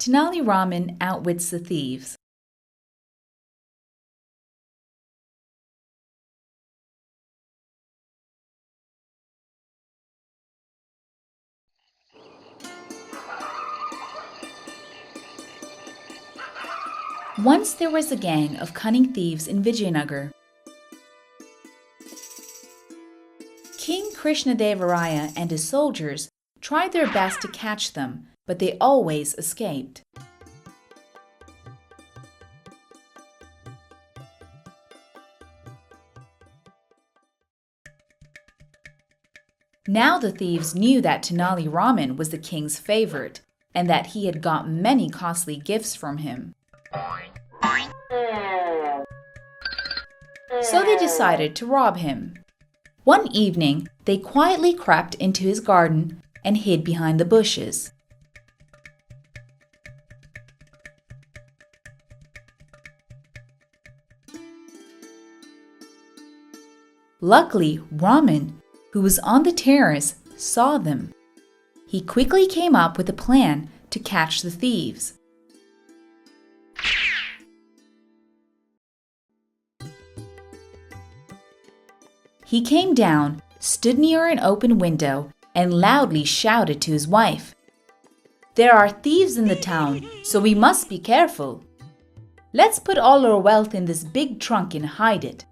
Tenali Raman outwits the thieves. Once there was a gang of cunning thieves in Vijayanagar. King Krishnadevaraya and his soldiers tried their best to catch them, but they always escaped. Now the thieves knew that Tenali Raman was the king's favorite, and that he had got many costly gifts from him. So they decided to rob him. One evening, they quietly crept into his garden and hid behind the bushes. Luckily, Raman, who was on the terrace, saw them. He quickly came up with a plan to catch the thieves. He came down, stood near an open window, and loudly shouted to his wife, "There are thieves in the town, so we must be careful. Let's put all our wealth in this big trunk and hide it."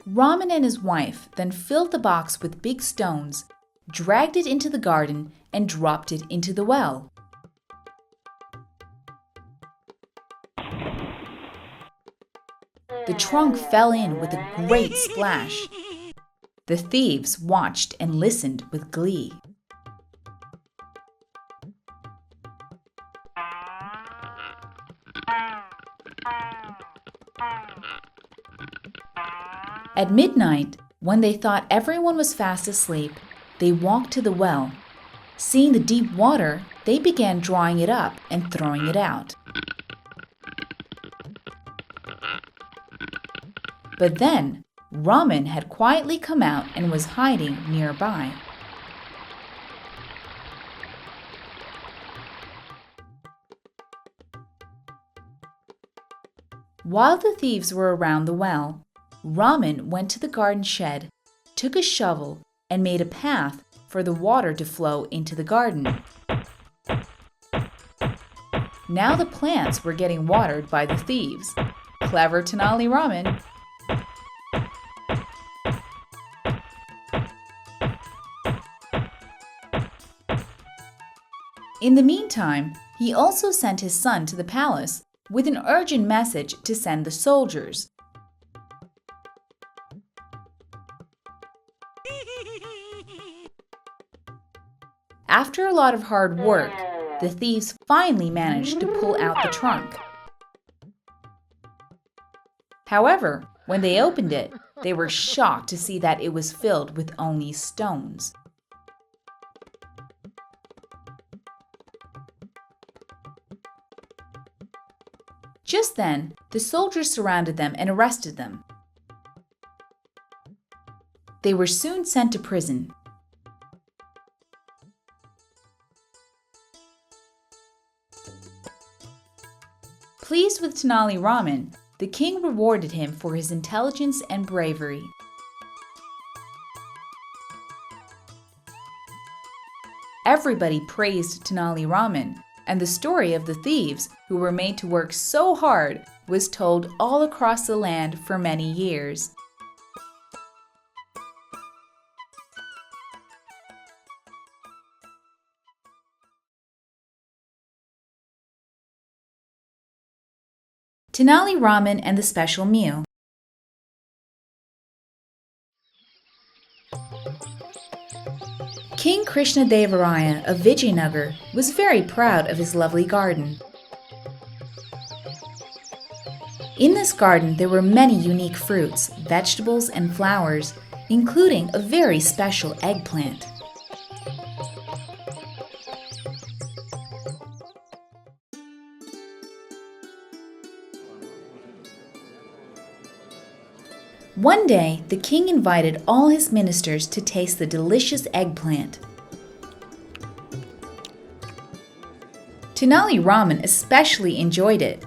Raman and his wife then filled the box with big stones, dragged it into the garden, and dropped it into the well. The trunk fell in with a great splash. The thieves watched and listened with glee. At midnight, when they thought everyone was fast asleep, they walked to the well. Seeing the deep water, they began drawing it up and throwing it out. But then, Raman had quietly come out and was hiding nearby. While the thieves were around the well, Raman went to the garden shed, took a shovel, and made a path for the water to flow into the garden. Now the plants were getting watered by the thieves. Clever Tenali Raman! In the meantime, he also sent his son to the palace with an urgent message to send the soldiers. After a lot of hard work, the thieves finally managed to pull out the trunk. However, when they opened it, they were shocked to see that it was filled with only stones. Just then, the soldiers surrounded them and arrested them. They were soon sent to prison. Pleased with Tenali Raman, the king rewarded him for his intelligence and bravery. Everybody praised Tenali Raman, and the story of the thieves who were made to work so hard was told all across the land for many years. Tenali Raman and the Special Meal. King Krishnadevaraya of Vijayanagar was very proud of his lovely garden. In this garden there were many unique fruits, vegetables, and flowers, including a very special eggplant. One day, the king invited all his ministers to taste the delicious eggplant. Tenali Raman especially enjoyed it.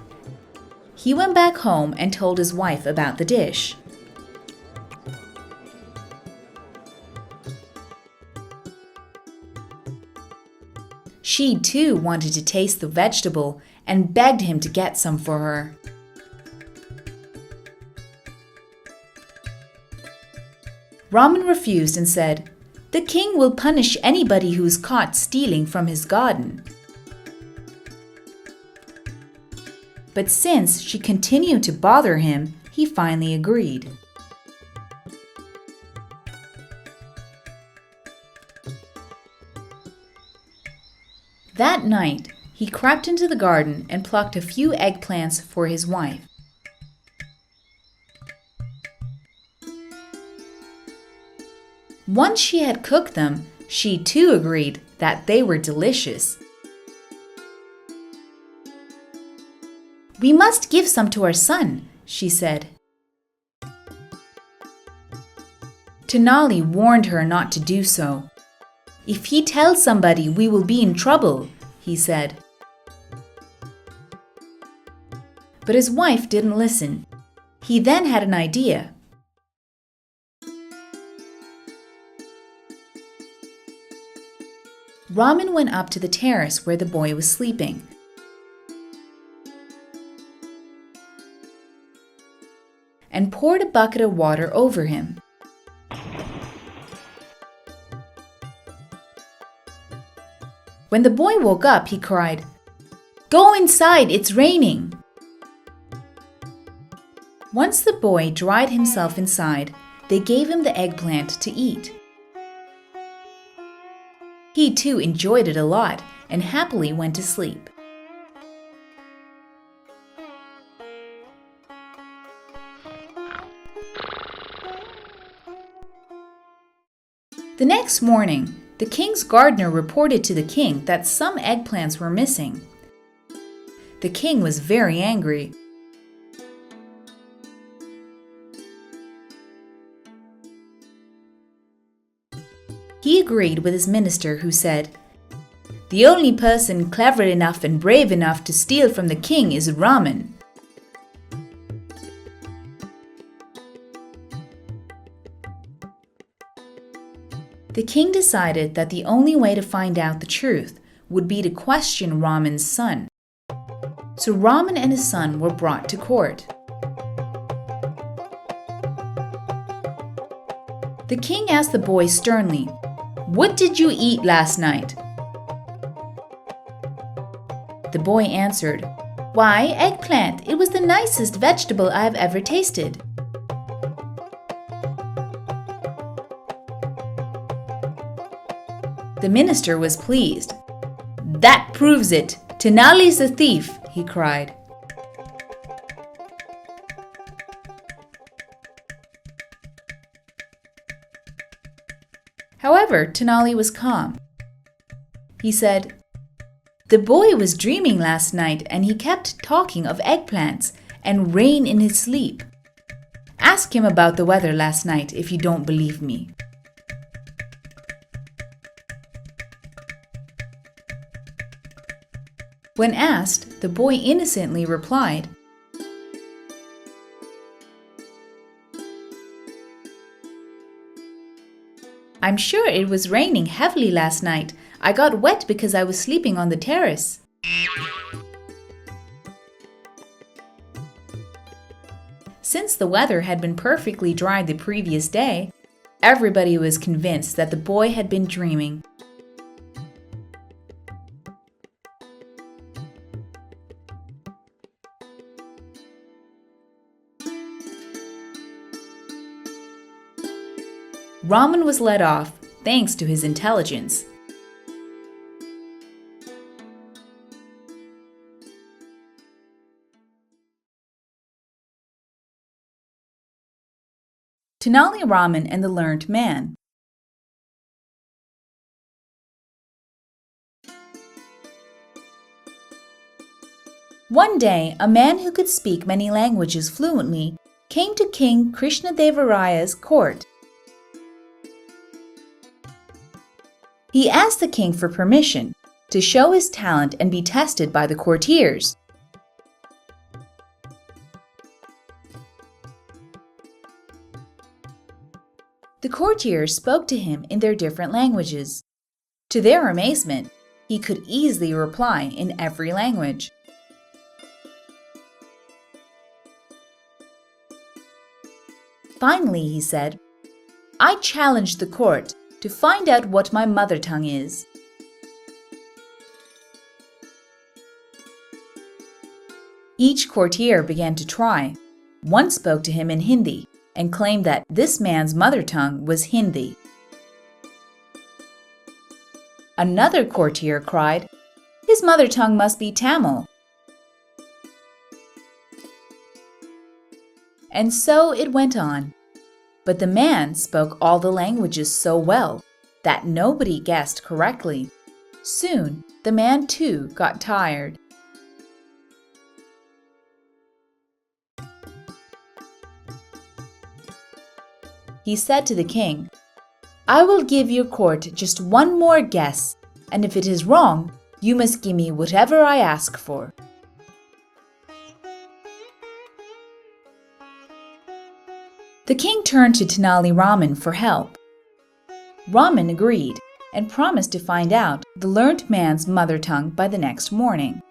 He went back home and told his wife about the dish. She too wanted to taste the vegetable and begged him to get some for her. Raman refused and said, "The king will punish anybody who is caught stealing from his garden." But since she continued to bother him, he finally agreed. That night, he crept into the garden and plucked a few eggplants for his wife. Once she had cooked them, she too agreed that they were delicious. "We must give some to our son," she said. Tenali warned her not to do so. "If he tells somebody, we will be in trouble," he said. But his wife didn't listen. He then had an idea. Raman went up to the terrace where the boy was sleeping. And poured a bucket of water over him. When the boy woke up, he cried, "Go inside, it's raining." Once the boy dried himself inside, they gave him the eggplant to eat. He too enjoyed it a lot and happily went to sleep. The next morning, the king's gardener reported to the king that some eggplants were missing. The king was very angry. He agreed with his minister, who said, "The only person clever enough and brave enough to steal from the king is Raman." The king decided that the only way to find out the truth would be to question Raman's son. So Raman and his son were brought to court. The king asked the boy sternly, "What did you eat last night?" The boy answered, "Why, eggplant. It was the nicest vegetable I have ever tasted." The minister was pleased. "That proves it. Tenali's a thief," he cried. However, Tenali was calm. He said, "The boy was dreaming last night and he kept talking of eggplants and rain in his sleep. Ask him about the weather last night if you don't believe me." When asked, the boy innocently replied, "I'm sure it was raining heavily last night. I got wet because I was sleeping on the terrace." Since the weather had been perfectly dry the previous day, everybody was convinced that the boy had been dreaming. Raman was let off thanks to his intelligence. Tenali Raman and the Learned Man. One day, a man who could speak many languages fluently came to King Krishnadevaraya's court. He asked the king for permission to show his talent and be tested by the courtiers. The courtiers spoke to him in their different languages. To their amazement, he could easily reply in every language. Finally, he said, "I challenge the court to find out what my mother tongue is." Each courtier began to try. One spoke to him in Hindi and claimed that this man's mother tongue was Hindi. Another courtier cried, "His mother tongue must be Tamil." And so it went on. But the man spoke all the languages so well that nobody guessed correctly. Soon, the man too got tired. He said to the king, "I will give your court just one more guess, and if it is wrong, you must give me whatever I ask for." The king turned to Tenali Raman for help. Raman agreed and promised to find out the learned man's mother tongue by the next morning.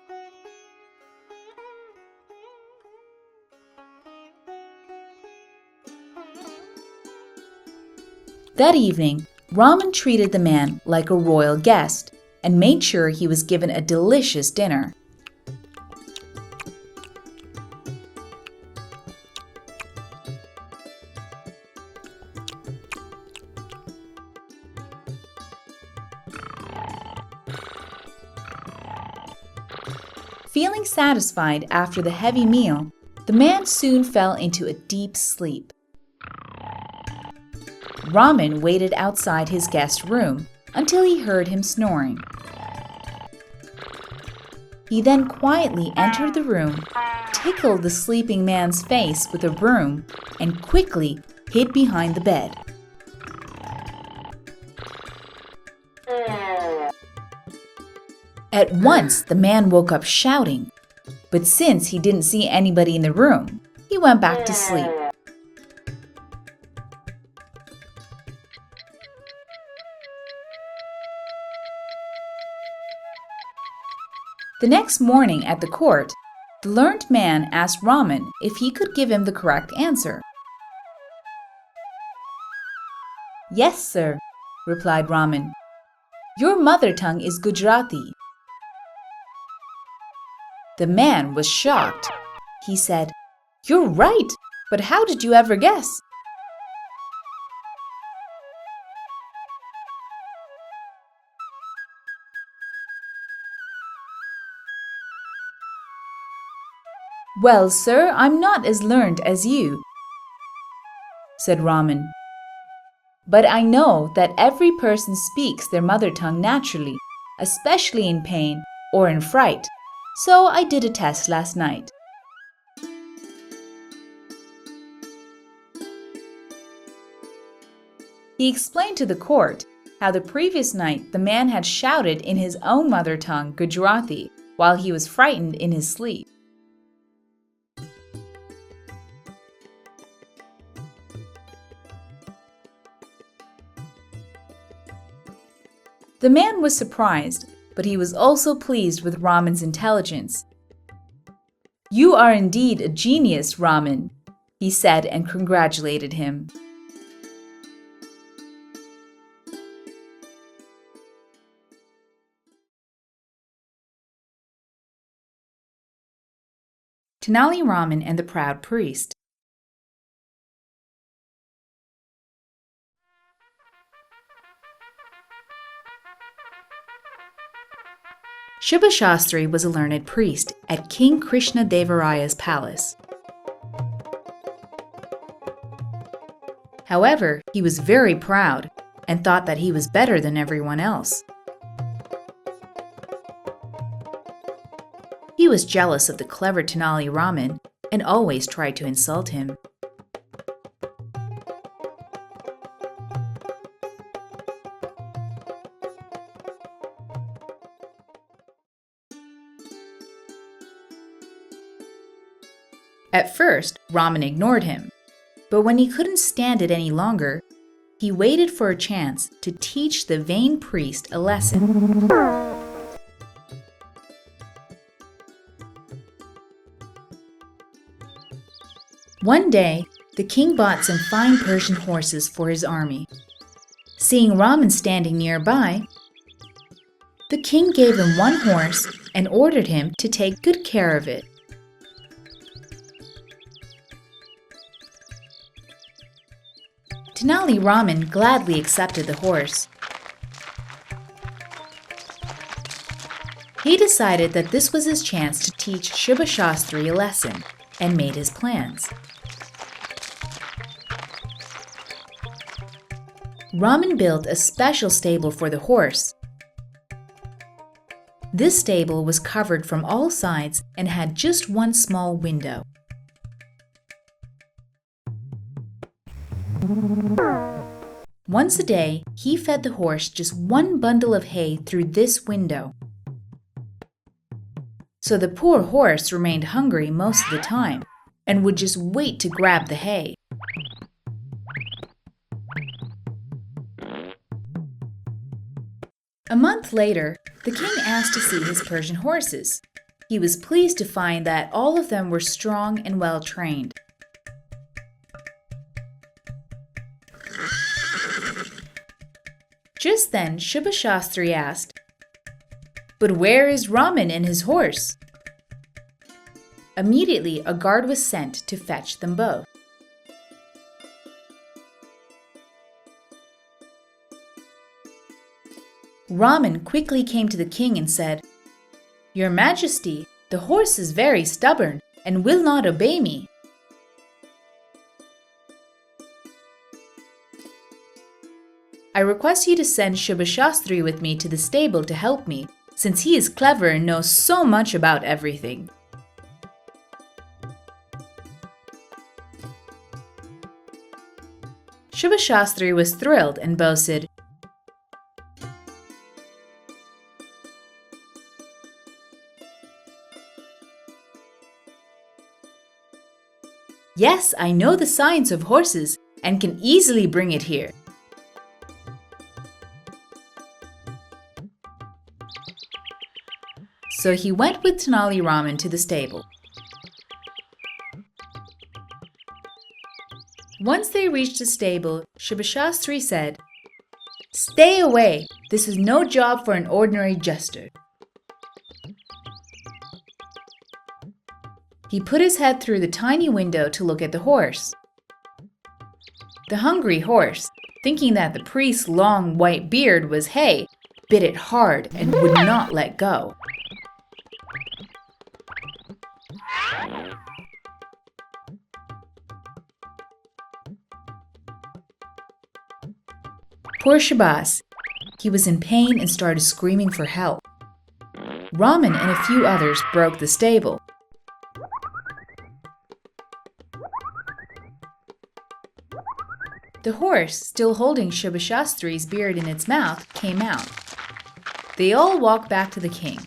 That evening, Raman treated the man like a royal guest and made sure he was given a delicious dinner. Feeling satisfied after the heavy meal, the man soon fell into a deep sleep. Raman waited outside his guest's room until he heard him snoring. He then quietly entered the room, tickled the sleeping man's face with a broom, and quickly hid behind the bed. At once, the man woke up shouting, but since he didn't see anybody in the room, he went back to sleep. The next morning at the court, the learned man asked Raman if he could give him the correct answer. "Yes, sir," replied Raman. "Your mother tongue is Gujarati." The man was shocked. He said, "You're right, but how did you ever guess?" "Well, sir, I'm not as learned as you," said Raman. "But I know that every person speaks their mother tongue naturally, especially in pain or in fright. So I did a test last night." He explained to the court how the previous night the man had shouted in his own mother tongue, Gujarati, while he was frightened in his sleep. The man was surprised, but he was also pleased with Raman's intelligence. "You are indeed a genius, Raman," he said and congratulated him. Tenali Raman and the Proud Priest. Shubha Shastri was a learned priest at King Krishnadevaraya's palace. However, he was very proud and thought that he was better than everyone else. He was jealous of the clever Tenali Raman and always tried to insult him. At first, Raman ignored him, but when he couldn't stand it any longer, he waited for a chance to teach the vain priest a lesson. One day, the king bought some fine Persian horses for his army. Seeing Raman standing nearby, the king gave him one horse and ordered him to take good care of it. Tenali Raman gladly accepted the horse. He decided that this was his chance to teach Shubha Shastri a lesson and made his plans. Raman built a special stable for the horse. This stable was covered from all sides and had just one small window. Once a day, he fed the horse just one bundle of hay through this window. So the poor horse remained hungry most of the time and would just wait to grab the hay. A month later, the king asked to see his Persian horses. He was pleased to find that all of them were strong and well trained. Just then, Shubha Shastri asked, "But where is Raman and his horse?" Immediately, a guard was sent to fetch them both. Raman quickly came to the king and said, "Your Majesty, the horse is very stubborn and will not obey me." "I request you to send Shubha Shastri with me to the stable to help me, since he is clever and knows so much about everything." Shubha Shastri was thrilled and boasted, "Yes, I know the science of horses and can easily bring it here." So he went with Tenali Raman to the stable. Once they reached the stable, Shubha Shastri said, "Stay away! This is no job for an ordinary jester." He put his head through the tiny window to look at the horse. The hungry horse, thinking that the priest's long white beard was hay, bit it hard and would not let go. Poor Shabazz. He was in pain and started screaming for help. Raman and a few others broke the stable. The horse, still holding Shubha Shastri's beard in its mouth, came out. They all walked back to the king.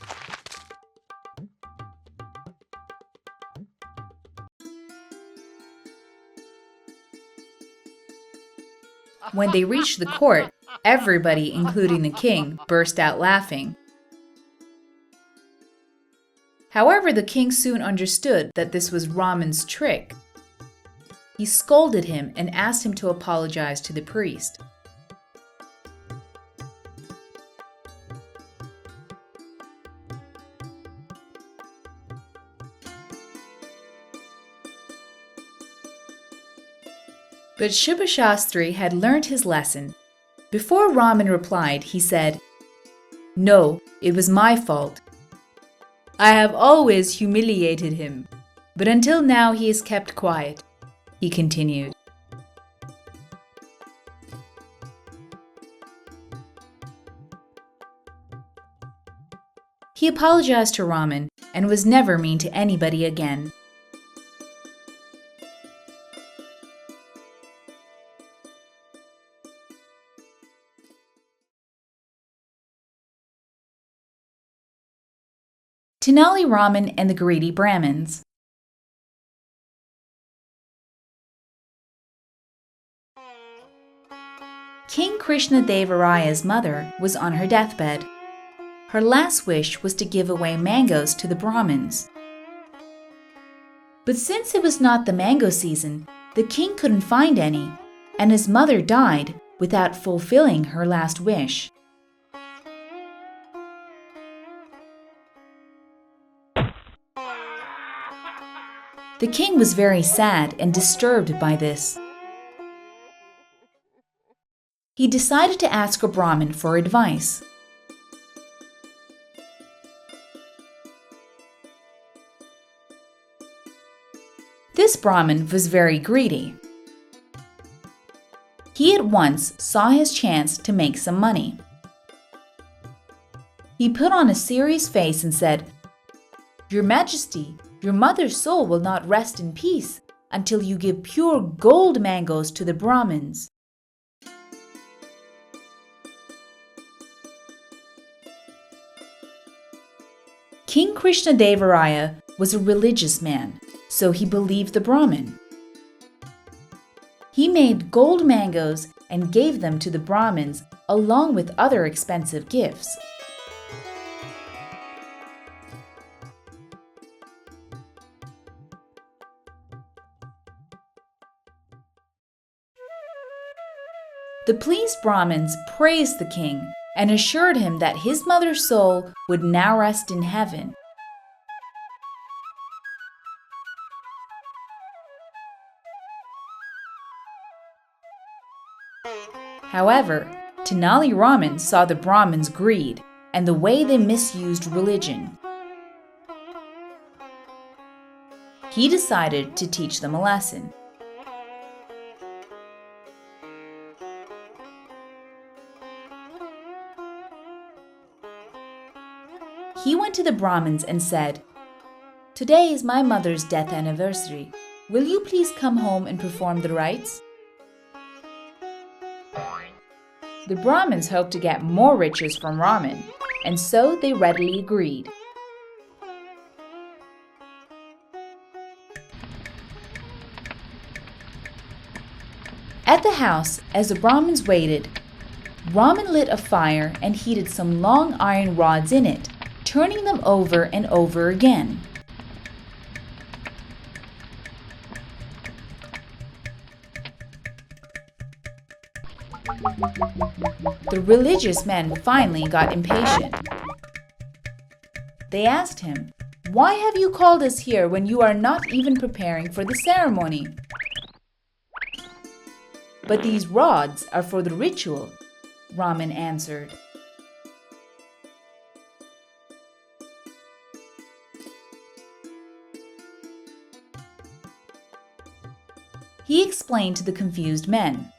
When they reached the court, everybody, including the king, burst out laughing. However, the king soon understood that this was Raman's trick. He scolded him and asked him to apologize to the priest. But Shubha Shastri had learned his lesson. Before Raman replied, he said, "No, it was my fault. I have always humiliated him, but until now he has kept quiet," he continued. He apologized to Raman and was never mean to anybody again. Tenali Raman and the Greedy Brahmins. Krishnadevaraya's mother was on her deathbed. Her last wish was to give away mangoes to the Brahmins. But since it was not the mango season, the king couldn't find any, and his mother died without fulfilling her last wish. The king was very sad and disturbed by this. He decided to ask a Brahmin for advice. This Brahmin was very greedy. He at once saw his chance to make some money. He put on a serious face and said, "Your Majesty, your mother's soul will not rest in peace until you give pure gold mangoes to the Brahmins." King Krishnadevaraya was a religious man, so he believed the Brahmin. He made gold mangoes and gave them to the Brahmins along with other expensive gifts. The pleased Brahmins praised the king and assured him that his mother's soul would now rest in heaven. However, Tenali Raman saw the Brahmins' greed and the way they misused religion. He decided to teach them a lesson. He went to the Brahmins and said, "Today is my mother's death anniversary. Will you please come home and perform the rites?" The Brahmins hoped to get more riches from Raman, and so they readily agreed. At the house, as the Brahmins waited, Raman lit a fire and heated some long iron rods in it, turning them over and over again. The religious men finally got impatient. They asked him, "Why have you called us here when you are not even preparing for the ceremony?" "But these rods are for the ritual," Raman answered. He explained to the confused men,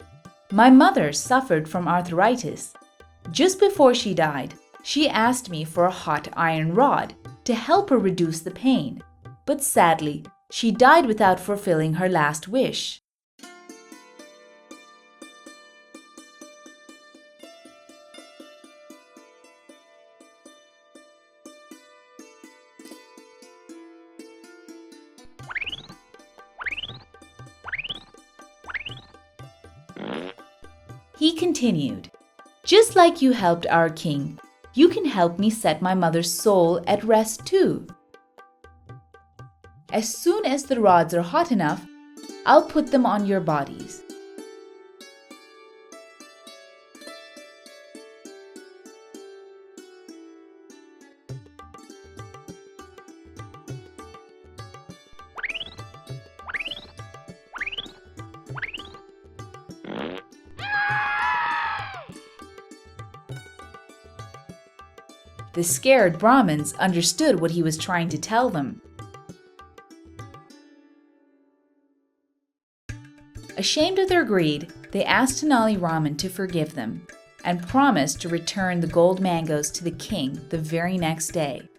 "My mother suffered from arthritis. Just before she died, she asked me for a hot iron rod to help her reduce the pain, but sadly, she died without fulfilling her last wish." He continued, "Just like you helped our king, you can help me set my mother's soul at rest too. As soon as the rods are hot enough, I'll put them on your bodies. The scared Brahmins understood what he was trying to tell them. Ashamed of their greed, they asked Tenali Raman to forgive them and promised to return the gold mangoes to the king the very next day.